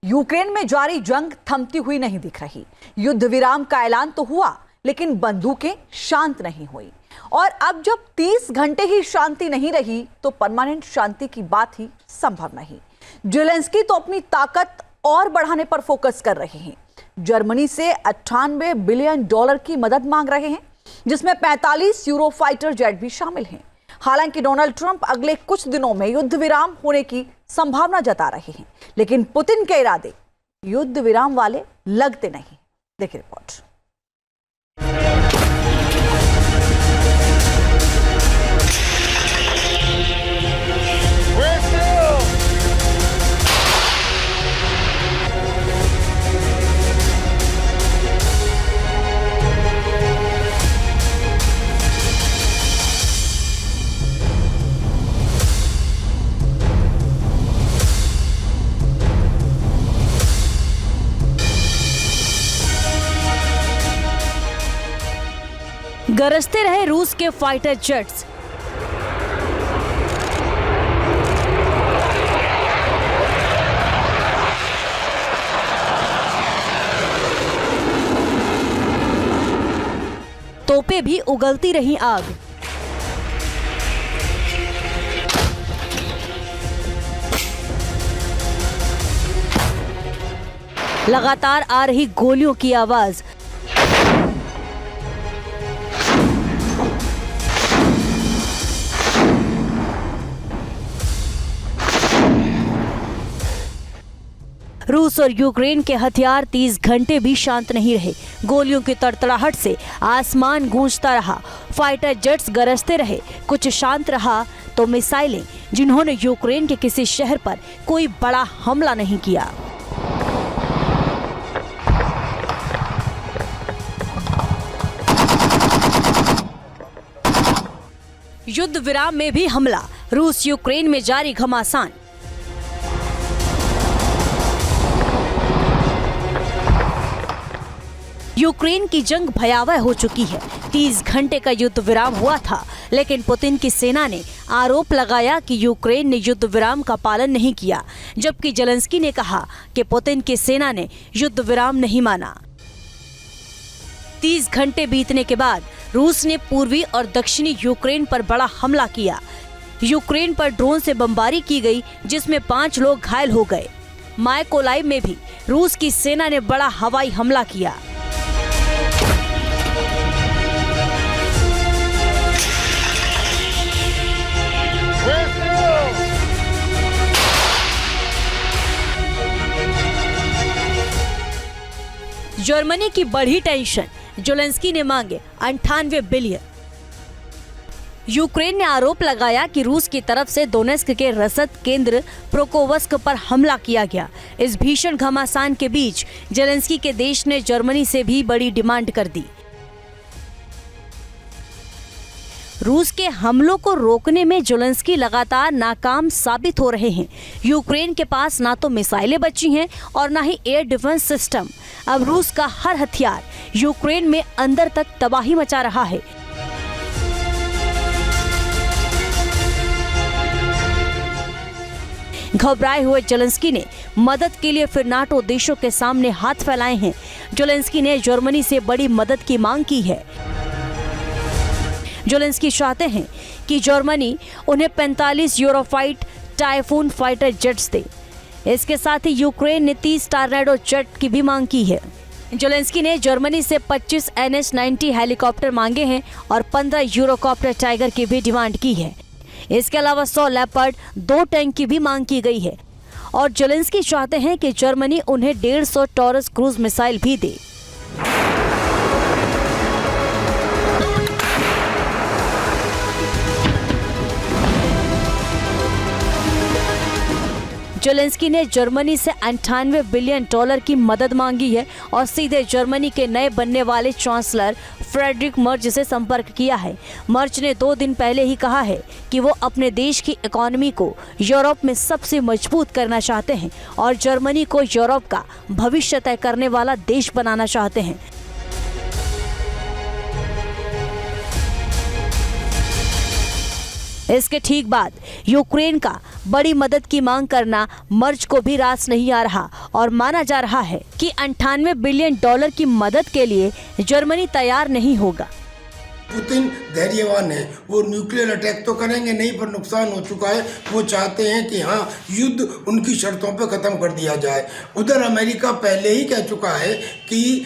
Ukraine में जारी जंग थमती हुई नहीं दिख रही। युद्ध विराम का ऐलान तो हुआ, लेकिन बंदूकें शांत नहीं हुई। और अब जब 30 घंटे ही शांति नहीं रही, तो परमानेंट शांति की बात ही संभव नहीं। जेलेंस्की तो अपनी ताकत और बढ़ाने पर फोकस कर रहे हैं। जर्मनी से 98 बिलियन डॉलर की मदद मांग रहे हैं, जिसमें 45 यूरो फाइटर जेट भी शामिल हैं। हालांकि डोनाल्ड ट्रंप अगले कुछ दिनों में युद्ध विराम होने की संभावना जता रहे हैं, लेकिन पुतिन के इरादे युद्ध विराम वाले लगते नहीं। देखिए रिपोर्ट। गरजते रहे रूस के फाइटर जेट्स। तोपें भी उगलती रही आग। लगातार आ रही गोलियों की आवाज। रूस और यूक्रेन के हथियार 30 घंटे भी शांत नहीं रहे। गोलियों की तड़तड़ाहट से आसमान गूंजता रहा, फाइटर जेट्स गरजते रहे। कुछ शांत रहा तो मिसाइलें, जिन्होंने यूक्रेन के किसी शहर पर कोई बड़ा हमला नहीं किया। युद्ध विराम में भी हमला, रूस यूक्रेन में जारी घमासान। यूक्रेन की जंग भयावह हो चुकी है। 30 घंटे का युद्ध विराम हुआ था, लेकिन पुतिन की सेना ने आरोप लगाया कि यूक्रेन ने युद्ध विराम का पालन नहीं किया, जबकि जेलेंस्की ने कहा कि पुतिन की सेना ने युद्ध विराम नहीं माना। 30 घंटे बीतने के बाद रूस ने पूर्वी और दक्षिणी यूक्रेन पर बड़ा हमला किया। यूक्रेन पर ड्रोन से बमबारी की गई, जिसमें 5 लोग घायल हो गए। मायकोलाइव में भी रूस की सेना ने बड़ा हवाई हमला किया। जर्मनी की बढ़ी टेंशन, जेलेंस्की ने मांगे 98 बिलियन। यूक्रेन ने आरोप लगाया कि रूस की तरफ से दोनेस्क के रसद केंद्र प्रोकोवस्क पर हमला किया गया। इस भीषण घमासान के बीच जेलेंस्की के देश ने जर्मनी से भी बड़ी डिमांड कर दी। रूस के हमलों को रोकने में जेलेंस्की लगातार नाकाम साबित हो रहे हैं। यूक्रेन के पास ना तो मिसाइलें बची हैं और ना ही एयर डिफेंस सिस्टम। अब रूस का हर हथियार यूक्रेन में अंदर तक तबाही मचा रहा है। घबराए हुए जेलेंस्की ने मदद के लिए फिर नाटो देशों के सामने हाथ फैलाए हैं। जेलेंस्की ने जर्मनी से बड़ी मदद की मांग की है। जेलेंस्की चाहते हैं कि जर्मनी उन्हें 45 यूरोफाइट टाइफून फाइटर जेट्स दे। इसके साथ ही यूक्रेन ने 30 टॉर्नेडो जेट की भी मांग की है। जेलेंस्की ने जर्मनी से 25 NH-90 हेलीकॉप्टर मांगे हैं और 15 यूरोकॉप्टर टाइगर की भी डिमांड की है। इसके अलावा 100 लेपर्ड 2 टैंक की भी मांग की गई है। और जेलेंस्की चाहते हैं कि जर्मनी उन्हें 150 टॉरस क्रूज मिसाइल भी दे। जेलेंस्की ने जर्मनी से 98 बिलियन डॉलर की मदद मांगी है और सीधे जर्मनी के नए बनने वाले चांसलर फ्रेडरिक मर्ज से संपर्क किया है। मर्ज ने 2 दिन पहले ही कहा है कि वो अपने देश की इकोनॉमी को यूरोप में सबसे मजबूत करना चाहते हैं और जर्मनी को यूरोप का भविष्य तय करने वाला देश बनाना चाहते हैं। इसके ठीक बाद यूक्रेन का बड़ी मदद की मांग करना मर्ज को भी रास नहीं आ रहा और माना जा रहा है कि 98 बिलियन डॉलर की मदद के लिए जर्मनी तैयार नहीं होगा। पुतिन धैर्यवान है, वो न्यूक्लियर अटैक तो करेंगे नहीं, पर नुकसान हो चुका है। वो चाहते हैं कि हाँ, युद्ध उनकी शर्तों पे ख़त्म कर दिया जाए। उधर अमेरिका पहले ही कह चुका है कि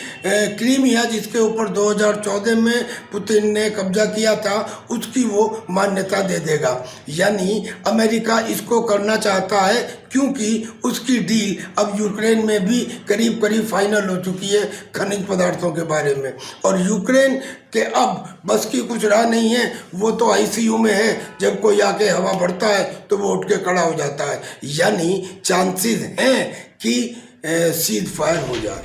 क्रीमिया, जिसके ऊपर 2014 में पुतिन ने कब्जा किया था, उसकी वो मान्यता दे देगा। यानी अमेरिका इसको करना चाहता है क्योंकि उसकी डील अब यूक्रेन में भी करीब करीब फाइनल हो चुकी है खनिज पदार्थों के बारे में। और यूक्रेन के अब बस की कुछ राह नहीं है, वो तो आईसीयू में है। जब कोई आके हवा भरता है तो वो उठ के खड़ा हो जाता है। यानी चांसेस हैं कि सीज फायर हो जाए।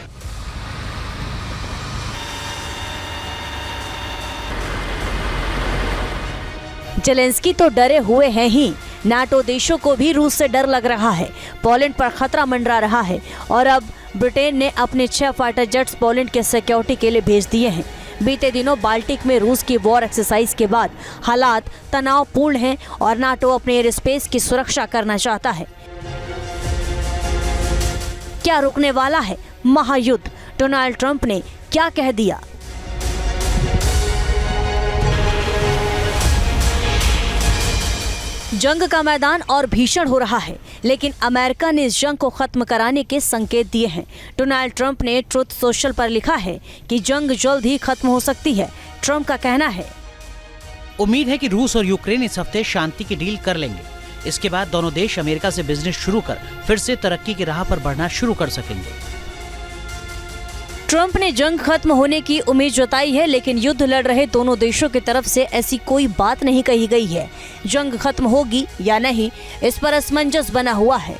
जेलेंस्की तो डरे हुए हैं ही, नाटो देशों को भी रूस से डर लग रहा है। पोलैंड पर खतरा मंडरा रहा है और अब ब्रिटेन ने अपने 6 फाइटर जेट्स पोलैंड के सिक्योरिटी के लिए भेज दिए हैं। बीते दिनों बाल्टिक में रूस की वॉर एक्सरसाइज के बाद हालात तनावपूर्ण हैं और नाटो अपने एयर स्पेस की सुरक्षा करना चाहता है। क्या रुकने वाला है महायुद्ध? डोनाल्ड ट्रंप ने क्या कह दिया? जंग का मैदान और भीषण हो रहा है, लेकिन अमेरिका ने इस जंग को खत्म कराने के संकेत दिए हैं। डोनाल्ड ट्रंप ने ट्रुथ सोशल पर लिखा है कि जंग जल्द ही खत्म हो सकती है। ट्रंप का कहना है, उम्मीद है कि रूस और यूक्रेन इस हफ्ते शांति की डील कर लेंगे। इसके बाद दोनों देश अमेरिका से बिजनेस शुरू कर फिर से तरक्की की राह पर बढ़ना शुरू कर सकेंगे। ट्रंप ने जंग खत्म होने की उम्मीद जताई है, लेकिन युद्ध लड़ रहे दोनों देशों की तरफ से ऐसी कोई बात नहीं कही गई है। जंग खत्म होगी या नहीं, इस पर असमंजस बना हुआ है।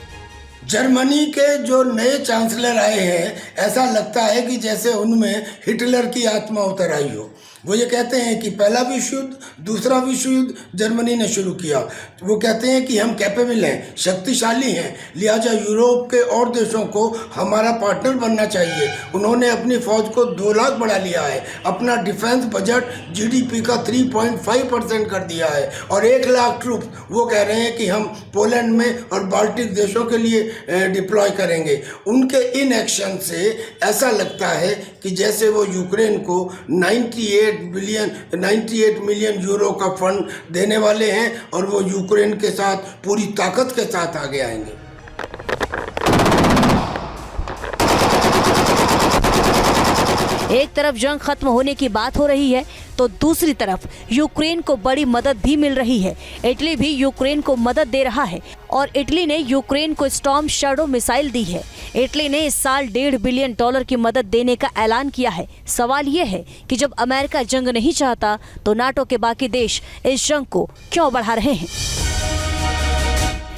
जर्मनी के जो नए चांसलर आए हैं, ऐसा लगता है कि जैसे उनमें हिटलर की आत्मा उतर आई हो। वो ये कहते हैं कि पहला विश्व युद्ध, दूसरा विश्व युद्ध जर्मनी ने शुरू किया। वो कहते हैं कि हम कैपेबल हैं, शक्तिशाली हैं, लिहाजा यूरोप के और देशों को हमारा पार्टनर बनना चाहिए। उन्होंने अपनी फौज को 2 लाख बढ़ा लिया है, अपना डिफेंस बजट जीडीपी का 3.5% कर दिया है और 1 लाख ट्रूप वो कह रहे हैं कि हम पोलैंड में और बाल्टिक देशों के लिए डिप्लॉय करेंगे। उनके इन एक्शन से ऐसा लगता है कि जैसे वो यूक्रेन को 98 मिलियन यूरो का फंड देने वाले हैं और वो यूक्रेन के साथ पूरी ताकत के साथ आगे आएंगे। एक तरफ जंग खत्म होने की बात हो रही है तो दूसरी तरफ यूक्रेन को बड़ी मदद भी मिल रही है। इटली भी यूक्रेन को मदद दे रहा है और इटली ने यूक्रेन को स्टॉर्म शैडो मिसाइल दी है। इटली ने इस साल $1.5 बिलियन की मदद देने का ऐलान किया है। सवाल ये है कि जब अमेरिका जंग नहीं चाहता तो नाटो के बाकी देश इस जंग को क्यों बढ़ा रहे हैं?